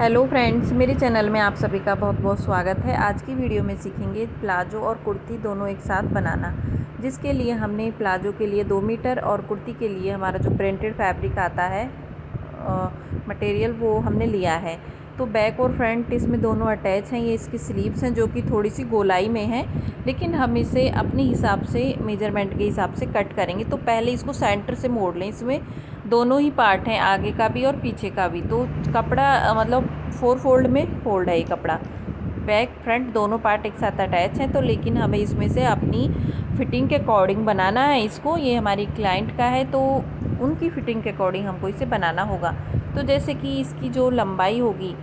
Hello friends, मेरे channel में आप सभी का बहुत बहुत स्वागत है। आज की वीडियो में सीखेंगे प्लाजो और कुर्ती दोनों एक साथ बनाना, जिसके लिए हमने प्लाजो के लिए 2 मीटर और कुर्ती के लिए हमारा जो प्रिंटेड फैब्रिक आता है मटेरियल वो हमने लिया है। तो बैक और फ्रंट इसमें दोनों अटैच हैं। ये इसकी स्लीव्स हैं जो कि थोड़ी सी गोलाई में है, लेकिन हम इसे अपने हिसाब से मेजरमेंट के हिसाब से कट करेंगे। तो पहले इसको सेंटर से मोड़ लें। इसमें दोनों ही पार्ट हैं, आगे का भी और पीछे का भी। तो कपड़ा मतलब 4 फोल्ड में फोल्ड है ये कपड़ा। बैक फ्रंट दोनों पार्ट एक साथ अटैच हैं। तो लेकिन हमें इसमें से अपनी फ़िटिंग के अकॉर्डिंग बनाना है इसको। ये हमारी क्लाइंट का है तो उनकी फ़िटिंग के अकॉर्डिंग हमको इसे बनाना होगा। तो जैसे कि इसकी जो लंबाई होगी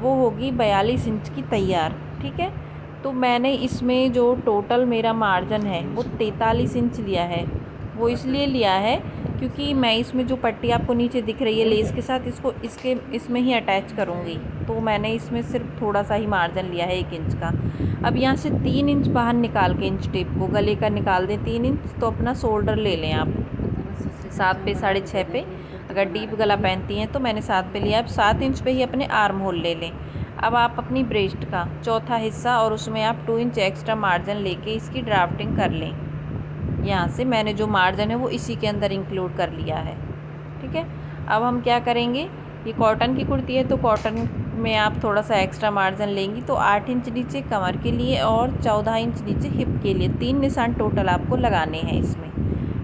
वो होगी 42 इंच की तैयार, ठीक है। तो मैंने इसमें जो टोटल मेरा मार्जिन है वो 43 इंच लिया है। वो इसलिए लिया है क्योंकि मैं इसमें जो पट्टी आपको नीचे दिख रही है लेस के साथ, इसमें ही अटैच करूँगी। तो मैंने इसमें सिर्फ थोड़ा सा ही मार्जिन लिया है 1 इंच का। अब यहाँ से 3 इंच बाहर निकाल के इंच टेप को गले का निकाल दें 3 इंच। तो अपना शोल्डर ले लें आप 7 पे 6.5 पे। अगर डीप गला पहनती हैं तो मैंने 7 पे लिया। अब 7 इंच पे ही अपने आर्म होल ले लें। अब आप अपनी ब्रेस्ट का चौथा हिस्सा और उसमें आप 2 इंच एक्स्ट्रा मार्जिन लेके इसकी ड्राफ्टिंग कर लें। यहाँ से मैंने जो मार्जिन है वो इसी के अंदर इंक्लूड कर लिया है, ठीक है। अब हम क्या करेंगे, ये कॉटन की कुर्ती है तो कॉटन में आप थोड़ा सा एक्स्ट्रा मार्जिन लेंगी। तो 8 इंच नीचे कमर के लिए और 14 इंच नीचे हिप के लिए 3 निशान टोटल आपको लगाने हैं इसमें,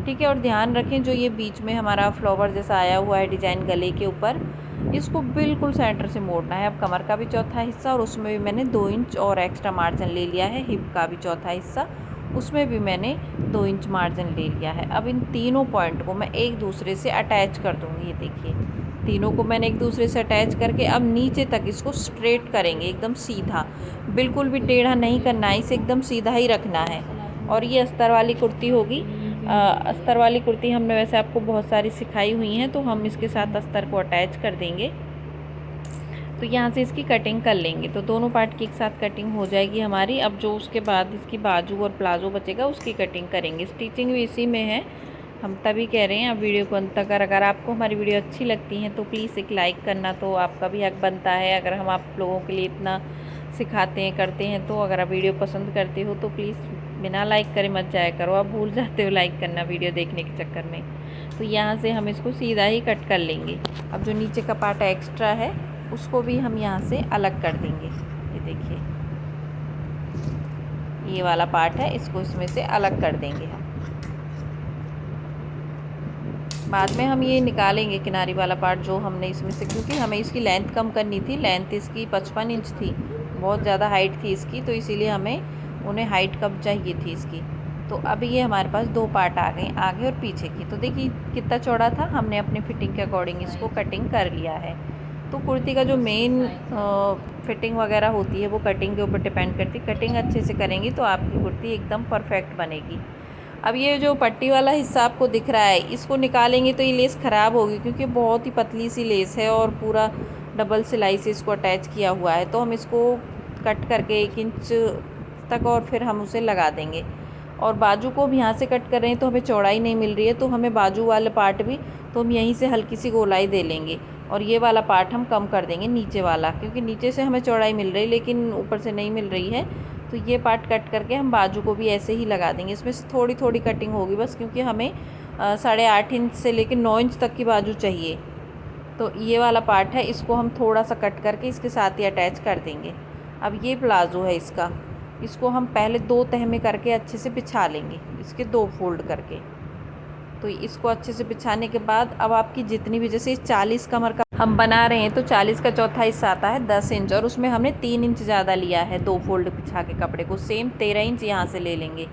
ठीक है। और ध्यान रखें जो ये बीच में हमारा फ्लावर जैसा आया हुआ है डिज़ाइन गले के ऊपर, इसको बिल्कुल सेंटर से मोड़ना है। अब कमर का भी चौथा हिस्सा और उसमें भी मैंने 2 इंच और एक्स्ट्रा मार्जिन ले लिया है। हिप का भी चौथा हिस्सा, उसमें भी मैंने 2 इंच मार्जिन ले लिया है। अब इन तीनों पॉइंट को मैं एक दूसरे से अटैच कर दूँगी। ये देखिए, तीनों को मैंने एक दूसरे से अटैच करके अब नीचे तक इसको स्ट्रेट करेंगे, एकदम सीधा, बिल्कुल भी टेढ़ा नहीं करना है, इसे एकदम सीधा ही रखना है। और ये अस्तर वाली कुर्ती होगी। अस्तर वाली कुर्ती हमने वैसे आपको बहुत सारी सिखाई हुई हैं, तो हम इसके साथ अस्तर को अटैच कर देंगे। तो यहाँ से इसकी कटिंग कर लेंगे। तो दोनों पार्ट की एक साथ कटिंग हो जाएगी हमारी। अब जो उसके बाद इसकी बाजू और प्लाजो बचेगा उसकी कटिंग करेंगे। स्टिचिंग भी इसी में है, हम तभी कह रहे हैं आप वीडियो को अंत तक। अगर आपको हमारी वीडियो अच्छी लगती है तो प्लीज़ एक लाइक करना तो आपका भी हक बनता है। अगर हम आप लोगों के लिए इतना सिखाते हैं करते हैं, तो अगर आप वीडियो पसंद करते हो तो प्लीज़ बिना लाइक करे मत जाया करो। आप भूल जाते हो लाइक करना वीडियो देखने के चक्कर में। तो यहाँ से हम इसको सीधा ही कट कर लेंगे। अब जो नीचे का पार्ट एक्स्ट्रा है उसको भी हम यहाँ से अलग कर देंगे। ये देखिए, ये वाला पार्ट है, इसको इसमें से अलग कर देंगे हम। बाद में हम ये निकालेंगे किनारी वाला पार्ट जो हमने इसमें से, क्योंकि हमें इसकी लेंथ कम करनी थी। लेंथ इसकी 55 इंच थी, बहुत ज़्यादा हाइट थी इसकी, तो इसीलिए हमें उन्हें हाइट कम चाहिए थी इसकी। तो अभी ये हमारे पास 2 पार्ट आ गए, आगे और पीछे की। तो देखिए कितना चौड़ा था, हमने अपनी फिटिंग के अकॉर्डिंग इसको कटिंग कर लिया है। तो कुर्ती का जो मेन फिटिंग वगैरह होती है वो कटिंग के ऊपर डिपेंड करती है। कटिंग अच्छे से करेंगी तो आपकी कुर्ती एकदम परफेक्ट बनेगी। अब ये जो पट्टी वाला हिस्सा आपको दिख रहा है इसको निकालेंगे तो ये लेस ख़राब होगी, क्योंकि बहुत ही पतली सी लेस है और पूरा डबल सिलाई से इसको अटैच किया हुआ है। तो हम इसको कट करके 1 इंच तक और फिर हम उसे लगा देंगे। और बाजू को भी यहाँ से कट कर रहे हैं तो हमें चौड़ाई नहीं मिल रही है, तो हमें बाजू वाला पार्ट भी, तो हम यहीं से हल्की सी गोलाई दे लेंगे। और ये वाला पार्ट हम कम कर देंगे नीचे वाला, क्योंकि नीचे से हमें चौड़ाई मिल रही है लेकिन ऊपर से नहीं मिल रही है। तो ये पार्ट कट करके हम बाजू को भी ऐसे ही लगा देंगे। इसमें से थोड़ी थोड़ी कटिंग होगी बस, क्योंकि हमें 8.5 इंच से लेकर 9 इंच तक की बाजू चाहिए। तो ये वाला पार्ट है, इसको हम थोड़ा सा कट करके इसके साथ ही अटैच कर देंगे। अब ये प्लाजो है इसका, इसको हम पहले 2 तह में करके अच्छे से बिछा लेंगे, इसके 2 फोल्ड करके। तो इसको अच्छे से बिछाने के बाद अब आपकी जितनी भी, जैसे 40 कमर का हम बना रहे हैं तो 40 का चौथा हिस्सा आता है 10 इंच, और उसमें हमने 3 इंच ज़्यादा लिया है 2 फोल्ड बिछा के कपड़े को। सेम 13 इंच यहाँ से ले लेंगे।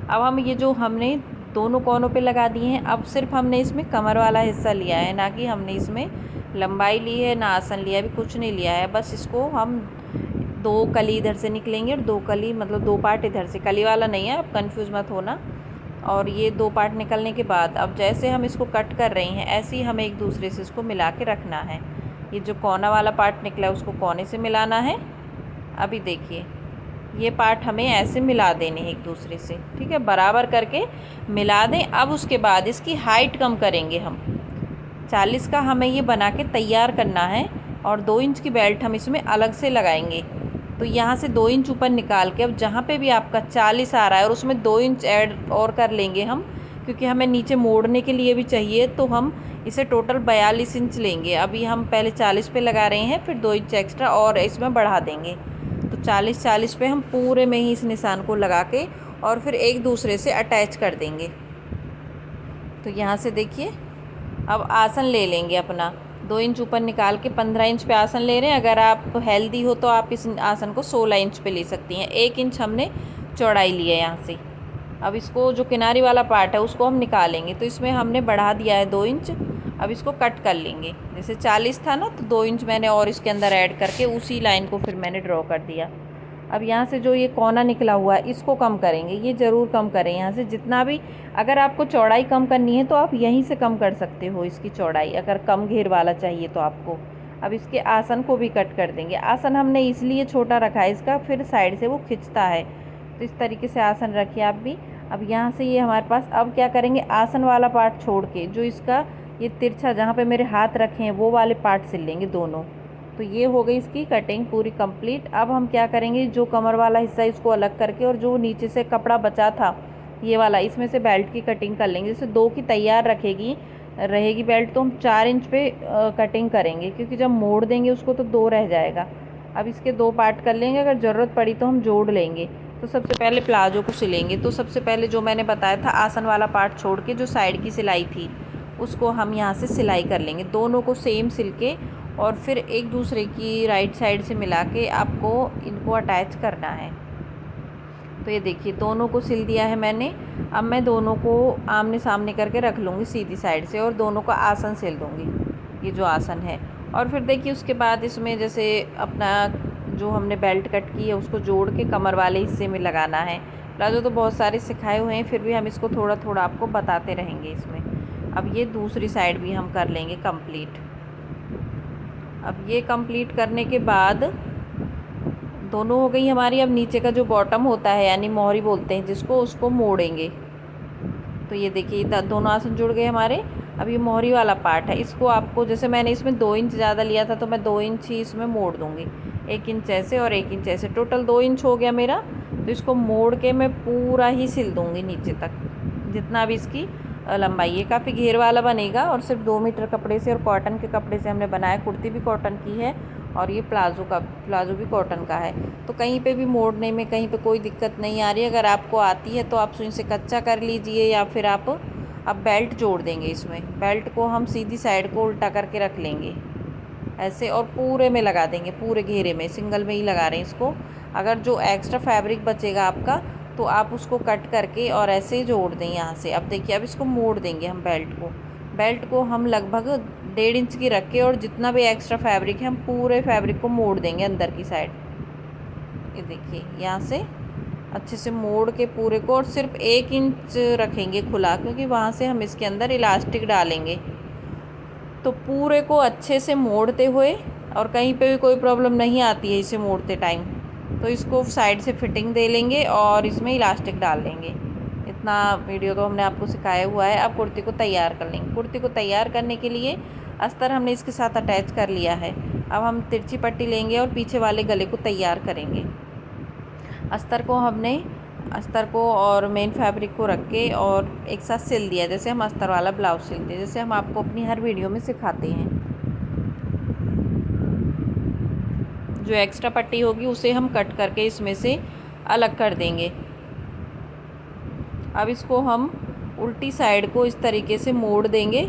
अब हम ये जो हमने दोनों कोनों पे लगा दिए हैं, अब सिर्फ हमने इसमें कमर वाला हिस्सा लिया है, ना कि हमने इसमें लंबाई ली है ना आसन लिया है, भी कुछ नहीं लिया है। बस इसको हम 2 कली इधर से निकलेंगे और 2 कली मतलब 2 पार्ट इधर से, कली वाला नहीं है, आप कंफ्यूज मत होना। और ये 2 पार्ट निकलने के बाद अब जैसे हम इसको कट कर रहे हैं ऐसे ही हमें एक दूसरे से इसको मिला के रखना है। ये जो कोना वाला पार्ट निकला है उसको कोने से मिलाना है। अभी देखिए ये पार्ट हमें ऐसे मिला देने हैं एक दूसरे से, ठीक है, बराबर करके मिला दें। अब उसके बाद इसकी हाइट कम करेंगे हम। 40 का हमें ये बना के तैयार करना है, और 2 इंच की बेल्ट हम इसमें अलग से लगाएंगे। तो यहाँ से 2 इंच ऊपर निकाल के अब जहाँ पे भी आपका 40 आ रहा है और उसमें 2 इंच ऐड और कर लेंगे हम, क्योंकि हमें नीचे मोड़ने के लिए भी चाहिए, तो हम इसे टोटल 42 इंच लेंगे। अभी हम पहले 40 पे लगा रहे हैं, फिर 2 इंच एक्स्ट्रा और इसमें बढ़ा देंगे। तो 40 पे हम पूरे में ही इस निशान को लगा के और फिर एक दूसरे से अटैच कर देंगे। तो यहाँ से देखिए, अब आसन ले लेंगे अपना। 2 इंच ऊपर निकाल के 15 इंच पे आसन ले रहे हैं। अगर आप हेल्दी हो तो आप इस आसन को 16 इंच पे ले सकती हैं। 1 इंच हमने चौड़ाई ली है यहाँ से। अब इसको जो किनारी वाला पार्ट है उसको हम निकालेंगे। तो इसमें हमने बढ़ा दिया है 2 इंच। अब इसको कट कर लेंगे। जैसे 40 था ना, तो 2 इंच मैंने और इसके अंदर ऐड करके उसी लाइन को फिर मैंने ड्रॉ कर दिया। अब यहाँ से जो ये कोना निकला हुआ है इसको कम करेंगे। ये ज़रूर कम करें यहाँ से जितना भी। अगर आपको चौड़ाई कम करनी है तो आप यहीं से कम कर सकते हो इसकी चौड़ाई, अगर कम घेर वाला चाहिए तो आपको। अब इसके आसन को भी कट कर देंगे। आसन हमने इसलिए छोटा रखा है इसका, फिर साइड से वो खिंचता है। तो इस तरीके से आसन रखिए आप भी। अब यहाँ से ये हमारे पास, अब क्या करेंगे, आसन वाला पार्ट छोड़ के जो इसका ये तिरछा जहाँ पे मेरे हाथ रखे हैं वो वाले पार्ट सिल लेंगे दोनों। तो ये हो गई इसकी कटिंग पूरी कंप्लीट। अब हम क्या करेंगे, जो कमर वाला हिस्सा इसको अलग करके और जो नीचे से कपड़ा बचा था ये वाला, इसमें से बेल्ट की कटिंग कर लेंगे। जैसे 2 की तैयार रहेगी बेल्ट, तो हम 4 इंच पे कटिंग करेंगे, क्योंकि जब मोड़ देंगे उसको तो 2 रह जाएगा। अब इसके 2 पार्ट कर लेंगे, अगर ज़रूरत पड़ी तो हम जोड़ लेंगे। तो सबसे पहले प्लाजो को सिलेंगे। तो सबसे पहले जो मैंने बताया था, आसन वाला पार्ट छोड़ के जो साइड की सिलाई थी उसको हम यहाँ से सिलाई कर लेंगे। दोनों को सेम सिल के और फिर एक दूसरे की राइट साइड से मिला के आपको इनको अटैच करना है। तो ये देखिए, दोनों को सिल दिया है मैंने। अब मैं दोनों को आमने सामने करके रख लूँगी सीधी साइड से और दोनों का आसन सिल दूँगी, ये जो आसन है। और फिर देखिए उसके बाद इसमें जैसे अपना जो हमने बेल्ट कट की है उसको जोड़ के कमर वाले हिस्से में लगाना है। प्लाजो तो बहुत सारे सिखाए हुए हैं, फिर भी हम इसको थोड़ा थोड़ा आपको बताते रहेंगे इसमें। अब ये दूसरी साइड भी हम कर लेंगे कंप्लीट। अब ये कंप्लीट करने के बाद दोनों हो गई हमारी। अब नीचे का जो बॉटम होता है, यानी मोहरी बोलते हैं जिसको, उसको मोड़ेंगे। तो ये देखिए दोनों आसन जुड़ गए हमारे। अब ये मोहरी वाला पार्ट है, इसको आपको, जैसे मैंने इसमें 2 इंच ज़्यादा लिया था तो मैं 2 इंच ही इसमें मोड़ दूँगी। 1 इंच ऐसे और 1 इंच ऐसे, टोटल 2 इंच हो गया मेरा। तो इसको मोड़ के मैं पूरा ही सिल दूँगी नीचे तक, जितना भी इसकी लंबाई है। काफ़ी घेर वाला बनेगा और सिर्फ 2 मीटर कपड़े से और कॉटन के कपड़े से हमने बनाया। कुर्ती भी कॉटन की है और ये प्लाजो भी कॉटन का है। तो कहीं पे भी मोड़ने में कहीं पे कोई दिक्कत नहीं आ रही। अगर आपको आती है तो आप सुई से कच्चा कर लीजिए, या फिर आप अब बेल्ट जोड़ देंगे इसमें। बेल्ट को हम सीधी साइड को उल्टा करके रख लेंगे ऐसे और पूरे में लगा देंगे, पूरे घेरे में, सिंगल में ही लगा रहे हैं इसको। अगर जो एक्स्ट्रा फैब्रिक बचेगा आपका तो आप उसको कट करके और ऐसे जोड़ दें यहाँ से। अब देखिए, अब इसको मोड़ देंगे हम बेल्ट को हम लगभग 1.5 इंच की रख के, और जितना भी एक्स्ट्रा फैब्रिक है हम पूरे फैब्रिक को मोड़ देंगे अंदर की साइड। ये देखिए यहाँ से अच्छे से मोड़ के पूरे को, और सिर्फ 1 इंच रखेंगे खुला, क्योंकि वहाँ से हम इसके अंदर इलास्टिक डालेंगे। तो पूरे को अच्छे से मोड़ते हुए, और कहीं पे भी कोई प्रॉब्लम नहीं आती है इसे मोड़ते टाइम, तो इसको साइड से फिटिंग दे लेंगे और इसमें इलास्टिक डाल लेंगे। इतना वीडियो तो हमने आपको सिखाया हुआ है। अब कुर्ती को तैयार कर लेंगे। कुर्ती को तैयार करने के लिए अस्तर हमने इसके साथ अटैच कर लिया है। अब हम तिरछी पट्टी लेंगे और पीछे वाले गले को तैयार करेंगे। अस्तर को और मेन फैब्रिक को रख के और एक साथ सिल दिया, जैसे हम अस्तर वाला ब्लाउज सिलते हैं, जैसे हम आपको अपनी हर वीडियो में सिखाते हैं। जो एक्स्ट्रा पट्टी होगी उसे हम कट करके इसमें से अलग कर देंगे। अब इसको हम उल्टी साइड को इस तरीके से मोड़ देंगे,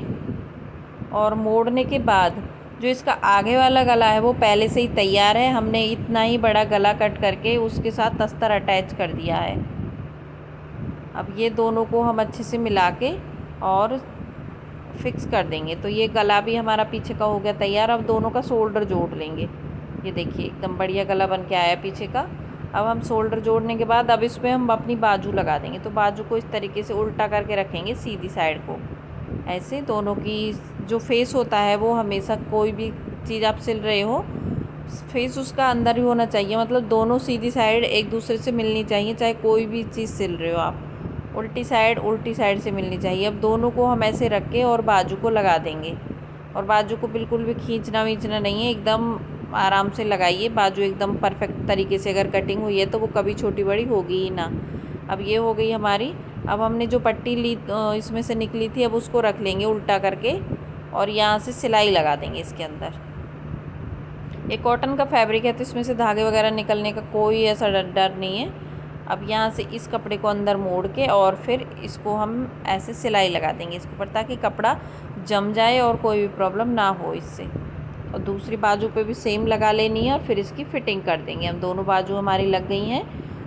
और मोड़ने के बाद जो इसका आगे वाला गला है वो पहले से ही तैयार है। हमने इतना ही बड़ा गला कट करके उसके साथ अस्तर अटैच कर दिया है। अब ये दोनों को हम अच्छे से मिला के और फिक्स कर देंगे। तो ये गला भी हमारा पीछे का हो गया तैयार। अब दोनों का शोल्डर जोड़ लेंगे। ये देखिए एकदम बढ़िया गला बन के आया पीछे का। अब हम शोल्डर जोड़ने के बाद अब इसमें हम अपनी बाजू लगा देंगे। तो बाजू को इस तरीके से उल्टा करके रखेंगे सीधी साइड को, ऐसे। दोनों की जो फेस होता है वो हमेशा, कोई भी चीज़ आप सिल रहे हो, फेस उसका अंदर ही होना चाहिए, मतलब दोनों सीधी साइड एक दूसरे से मिलनी चाहिए। चाहे कोई भी चीज़ सिल रहे हो आप, उल्टी साइड से मिलनी चाहिए। अब दोनों को हम ऐसे रख के और बाजू को लगा देंगे। और बाजू को बिल्कुल भी खींचना वींचना नहीं है, एकदम आराम से लगाइए। बाजू एकदम परफेक्ट तरीके से अगर कटिंग हुई है तो वो कभी छोटी बड़ी होगी ही ना। अब ये हो गई हमारी। अब हमने जो पट्टी ली इसमें से निकली थी, अब उसको रख लेंगे उल्टा करके और यहाँ से सिलाई लगा देंगे इसके अंदर। ये कॉटन का फैब्रिक है तो इसमें से धागे वगैरह निकलने का कोई ऐसा डर नहीं है। अब यहाँ से इस कपड़े को अंदर मोड़ के और फिर इसको हम ऐसे सिलाई लगा देंगे इसके ऊपर, ताकि कपड़ा जम जाए और कोई भी प्रॉब्लम ना हो इससे। और दूसरी बाजू पे भी सेम लगा लेनी है और फिर इसकी फ़िटिंग कर देंगे। हम दोनों बाजू हमारी लग गई हैं।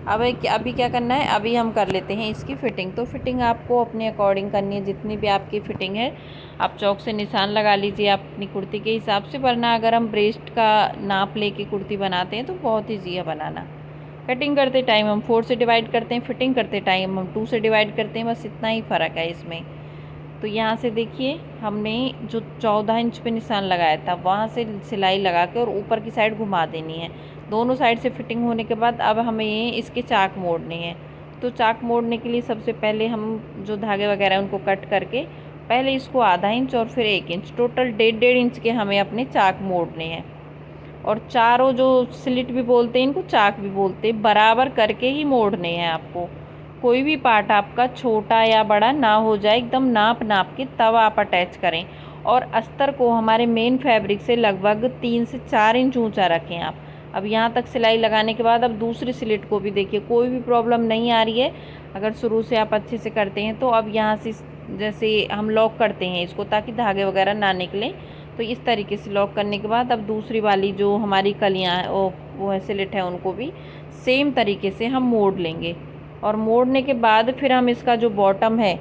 अब अभी क्या करना है, अभी हम कर लेते हैं इसकी फ़िटिंग। तो फ़िटिंग आपको अपने अकॉर्डिंग करनी है, जितनी भी आपकी फ़िटिंग है आप चौक से निशान लगा लीजिए अपनी कुर्ती के हिसाब से। वरना अगर हम ब्रेस्ट का नाप लेके कुर्ती बनाते हैं तो बहुत ईजी है बनाना। कटिंग करते टाइम हम 4 से डिवाइड करते हैं, फिटिंग करते टाइम हम 2 से डिवाइड करते हैं, बस इतना ही फ़र्क है इसमें। तो यहाँ से देखिए हमने जो 14 इंच पे निशान लगाया था वहाँ से सिलाई लगा के और ऊपर की साइड घुमा देनी है। दोनों साइड से फिटिंग होने के बाद अब हमें इसके चाक मोड़ने हैं। तो चाक मोड़ने के लिए सबसे पहले हम जो धागे वगैरह हैं उनको कट करके पहले इसको आधा इंच और फिर 1 इंच, टोटल 1.5 इंच के हमें अपने चाक मोड़ने हैं। और चारों जो स्लिट भी बोलते हैं इनको चाक भी बोलते हैं, बराबर करके ही मोड़ने हैं आपको। कोई भी पार्ट आपका छोटा या बड़ा ना हो जाए, एकदम नाप नाप के तब आप अटैच करें। और अस्तर को हमारे मेन फैब्रिक से लगभग 3 से 4 इंच ऊंचा रखें आप। अब यहाँ तक सिलाई लगाने के बाद अब दूसरी स्लिट को भी देखिए, कोई भी प्रॉब्लम नहीं आ रही है अगर शुरू से आप अच्छे से करते हैं तो। अब यहाँ से जैसे हम लॉक करते हैं इसको ताकि धागे वगैरह ना निकलें, तो इस तरीके से लॉक करने के बाद अब दूसरी वाली जो हमारी कलियाँ हैं वो है स्लिट है, उनको भी सेम तरीके से हम मोड़ लेंगे। और मोड़ने के बाद फिर हम इसका जो बॉटम है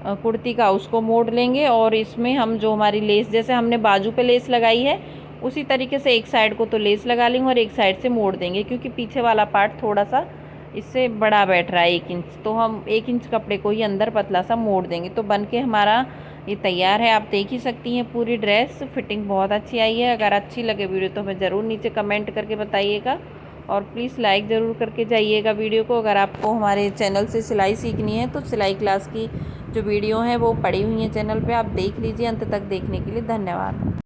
कुर्ती का उसको मोड़ लेंगे। और इसमें हम जो हमारी लेस, जैसे हमने बाजू पे लेस लगाई है उसी तरीके से एक साइड को तो लेस लगा लेंगे और एक साइड से मोड़ देंगे, क्योंकि पीछे वाला पार्ट थोड़ा सा इससे बड़ा बैठ रहा है 1 इंच, तो हम 1 इंच कपड़े को ही अंदर पतला सा मोड़ देंगे। तो बन के हमारा ये तैयार है। आप देख ही सकती हैं पूरी ड्रेस, फिटिंग बहुत अच्छी आई है। अगर अच्छी लगे वीडियो तो हमें ज़रूर नीचे कमेंट करके बताइएगा और प्लीज़ लाइक ज़रूर करके जाइएगा वीडियो को। अगर आपको हमारे चैनल से सिलाई सीखनी है तो सिलाई क्लास की जो वीडियो हैं वो पड़ी हुई हैं चैनल पे, आप देख लीजिए। अंत तक देखने के लिए धन्यवाद।